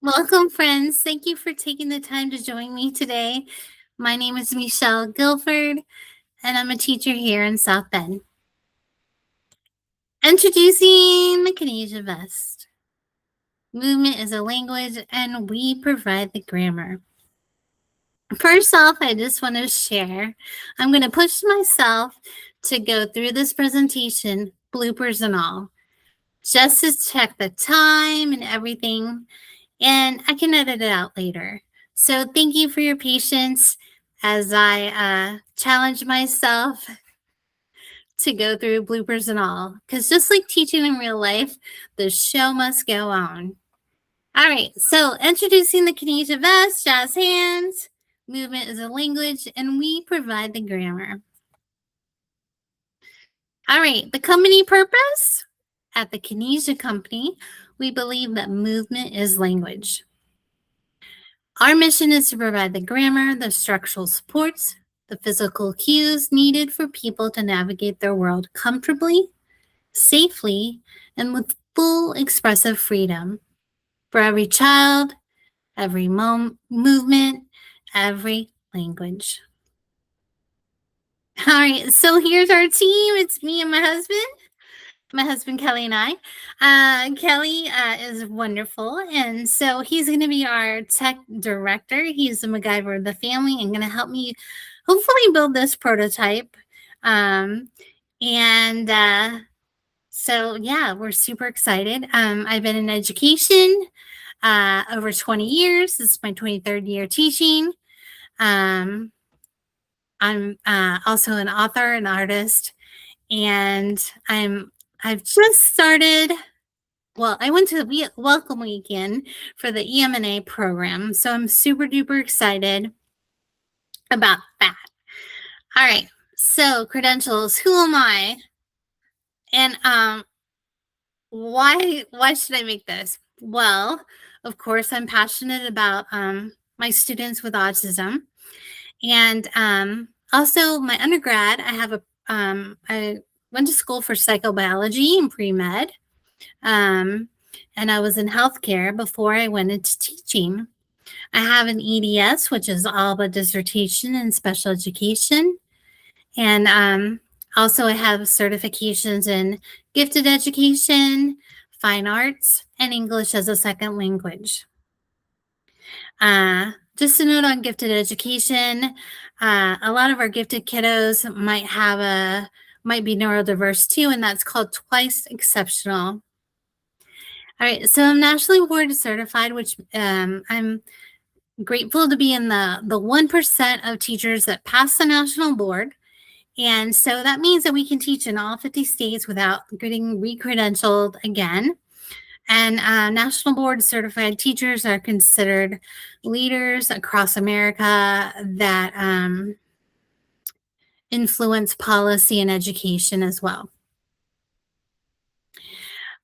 Welcome, friends. Thank you for taking the time to join me today. My name is Michelle Guilford, and I'm a teacher here in South Bend. Introducing the Kinesa Vest. Movement is a language, and we provide the grammar. First off, I just want to share I'm going to push myself to go through this presentation, bloopers and all, just to check the time and everything, and I can edit it out later. So thank you for your patience as I challenge myself to go through bloopers and all, because just like teaching in real life, the show must go on. All right, so introducing the Kinesa Vest, jazz hands. Movement is a language, and we provide the grammar. All right, the company purpose. At the Kinesa Company, we believe that movement is language. Our mission is to provide the grammar, the structural supports, the physical cues needed for people to navigate their world comfortably, safely, and with full expressive freedom. For every child, every movement, every language. All right, so here's our team. It's me and my husband Kelly and I. Kelly is wonderful, and so he's going to be our tech director. He's the MacGyver of the family and going to help me hopefully build this prototype. And so, yeah, we're super excited. I've been in education over 20 years. This is my 23rd year teaching. I'm also an author, an artist, and I've just started. Well, I went to the welcome weekend for the EM&A program, so I'm super duper excited about that. All right, so credentials. Who am I? And why should I make this? Well, of course, I'm passionate about my students with autism, and also my undergrad. I went to school for psychobiology and pre-med. And I was in healthcare before I went into teaching. I have an EDS, which is ALBA dissertation in special education. And also I have certifications in gifted education, fine arts, and English as a second language. Just a note on gifted education, a lot of our gifted kiddos might be neurodiverse too, and that's called twice exceptional. All right, so I'm nationally board certified, which I'm grateful to be in the 1% of teachers that pass the national board. And so that means that we can teach in all 50 states without getting re-credentialed again. And national board certified teachers are considered leaders across America that influence policy and education as well.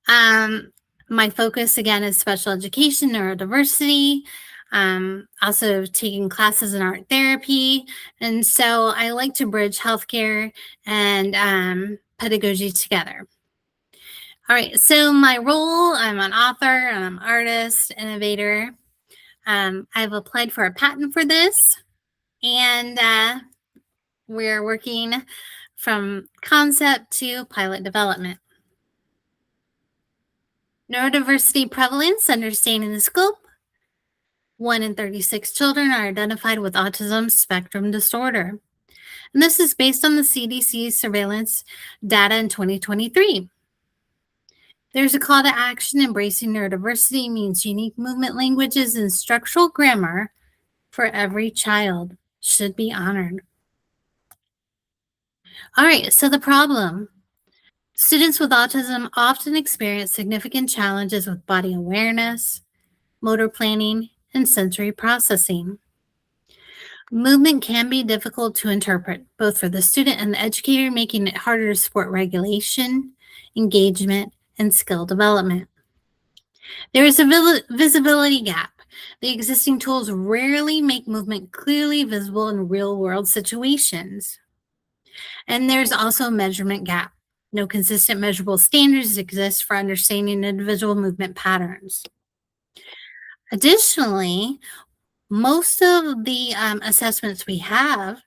My focus again is special education, neurodiversity, also taking classes in art therapy. And so I like to bridge healthcare and pedagogy together. All right, so my role, I'm an author, and I'm an artist, innovator. I've applied for a patent for this, and we're working from concept to pilot development. Neurodiversity prevalence, understanding the scope. 1 in 36 children are identified with autism spectrum disorder. And this is based on the CDC surveillance data in 2023. There's a call to action. Embracing neurodiversity means unique movement languages and structural grammar for every child should be honored. All right, so the problem. Students with autism often experience significant challenges with body awareness, motor planning, and sensory processing. Movement can be difficult to interpret, both for the student and the educator, making it harder to support regulation, engagement, and skill development. There is a visibility gap. The existing tools rarely make movement clearly visible in real-world situations. And there's also a measurement gap. No consistent measurable standards exist for understanding individual movement patterns. Additionally, most of the assessments we have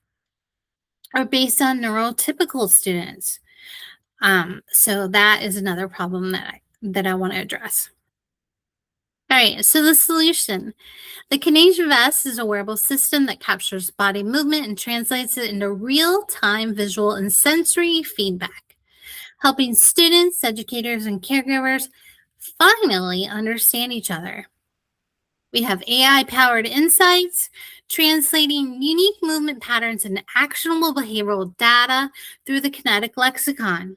are based on neurotypical students. So that is another problem that I want to address. All right, so the solution. The Kinesa vest is a wearable system that captures body movement and translates it into real time visual and sensory feedback, helping students, educators, and caregivers finally understand each other. We have AI powered insights, translating unique movement patterns into actionable behavioral data through the kinetic lexicon.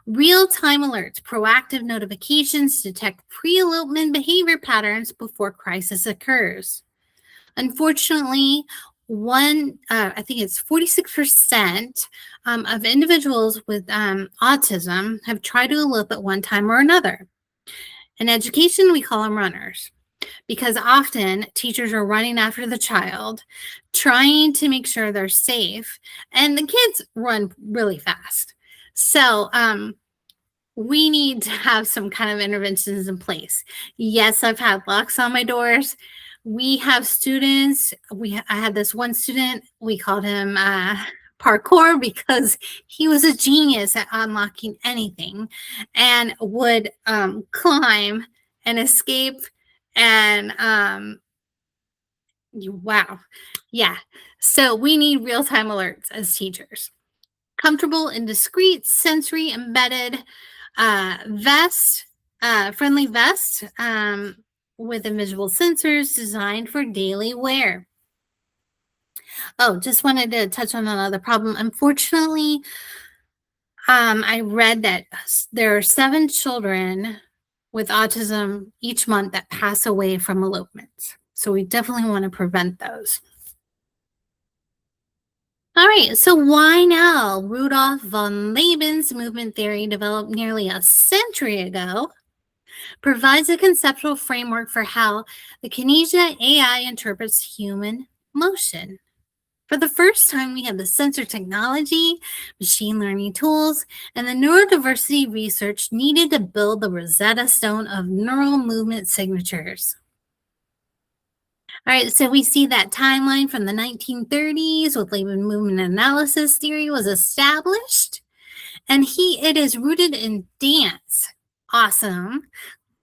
Real time alerts, proactive notifications detect pre elopement behavior patterns before crisis occurs. Unfortunately, I think it's 46% of individuals with autism have tried to elope at one time or another. In education, we call them runners because often teachers are running after the child, trying to make sure they're safe, and the kids run really fast. So, we need to have some kind of interventions in place. Yes, I've had locks on my doors. We have students. I had this one student. We called him parkour because he was a genius at unlocking anything, and would climb and escape. And wow, yeah. So we need real time alerts as teachers. Comfortable and discreet, sensory embedded vest, friendly vest with invisible sensors designed for daily wear. Oh, just wanted to touch on another problem. Unfortunately, I read that there are 7 children with autism each month that pass away from elopements. So we definitely want to prevent those. All right, so why now? Rudolf von Leben's movement theory, developed nearly a century ago, provides a conceptual framework for how the Kinesa AI interprets human motion. For the first time, we have the sensor technology, machine learning tools, and the neurodiversity research needed to build the Rosetta Stone of neural movement signatures. All right, so we see that timeline from the 1930s with Laban movement analysis theory was established, and it is rooted in dance. Awesome.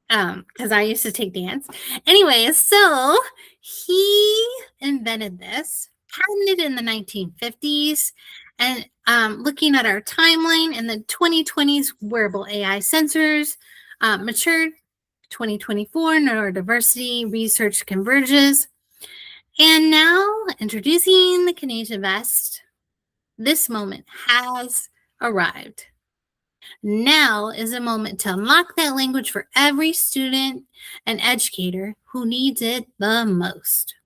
Because I used to take dance. Anyways, so he invented this, patented in the 1950s, and looking at our timeline in the 2020s, wearable AI sensors matured. 2024, neurodiversity research converges. And now, introducing the Kinesa vest, this moment has arrived. Now is a moment to unlock that language for every student and educator who needs it the most.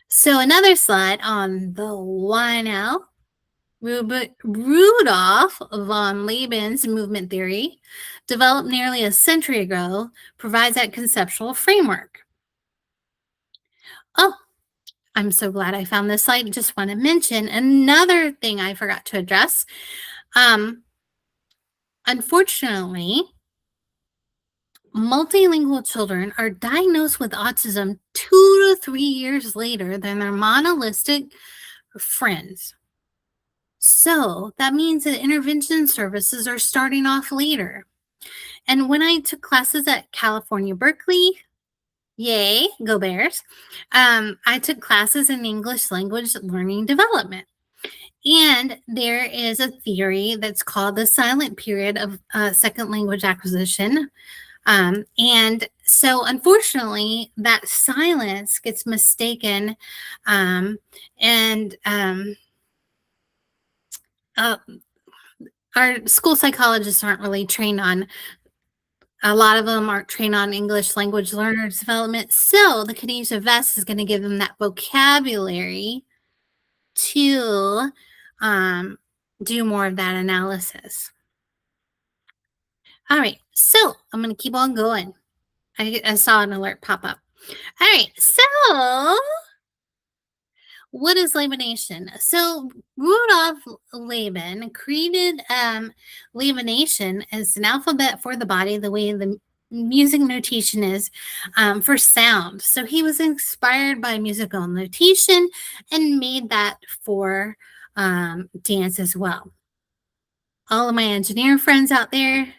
So, another slide on the why now. Rudolf von Leben's movement theory, developed nearly a century ago, provides that conceptual framework. Oh, I'm so glad I found this slide. Just want to mention another thing I forgot to address. Unfortunately, multilingual children are diagnosed with autism 2 to 3 years later than their monolistic friends. So that means that intervention services are starting off later. And when I took classes at California, Berkeley, yay, go Bears, I took classes in English language learning development. And there is a theory that's called the silent period of second language acquisition. And so, unfortunately, that silence gets mistaken, and uh, our school psychologists aren't really trained on. A lot of them aren't trained on English language learners development. So the Kinesa Vest is going to give them that vocabulary to do more of that analysis. All right, so I'm going to keep on going. I saw an alert pop up. All right, so what is lamination? So Rudolf Laban created lamination as an alphabet for the body, the way music notation is for sound. So he was inspired by musical notation and made that for dance as well. All of my engineer friends out there,